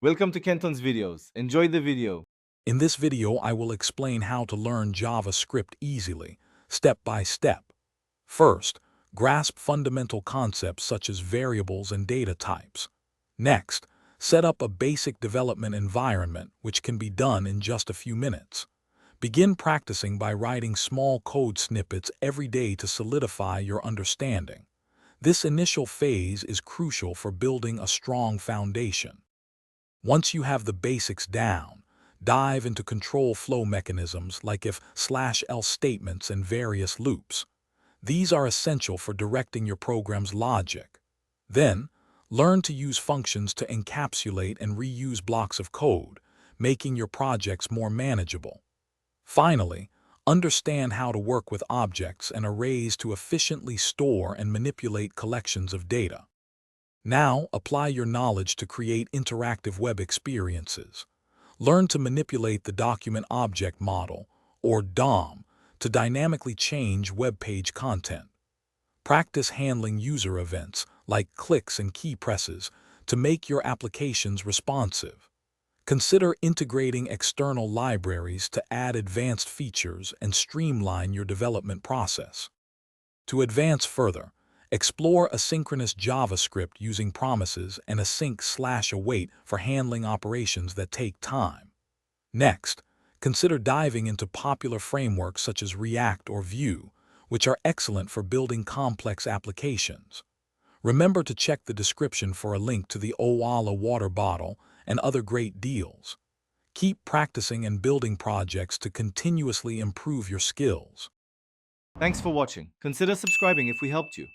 Welcome to Kenton's videos. Enjoy the video. In this video, I will explain how to learn JavaScript easily, step by step. First, grasp fundamental concepts such as variables and data types. Next, set up a basic development environment, which can be done in just a few minutes. Begin practicing by writing small code snippets every day to solidify your understanding. This initial phase is crucial for building a strong foundation. Once you have the basics down, dive into control flow mechanisms like if/else statements and various loops. These are essential for directing your program's logic. Then, learn to use functions to encapsulate and reuse blocks of code, making your projects more manageable. Finally, understand how to work with objects and arrays to efficiently store and manipulate collections of data. Now, apply your knowledge to create interactive web experiences. Learn to manipulate the Document Object Model, or DOM, to dynamically change web page content. Practice handling user events, like clicks and key presses, to make your applications responsive. Consider integrating external libraries to add advanced features and streamline your development process. To advance further, explore asynchronous JavaScript using promises and async/await for handling operations that take time. Next, consider diving into popular frameworks such as React or Vue, which are excellent for building complex applications. Remember to check the description for a link to the Owala water bottle and other great deals. Keep practicing and building projects to continuously improve your skills. Thanks for watching. Consider subscribing if we helped you.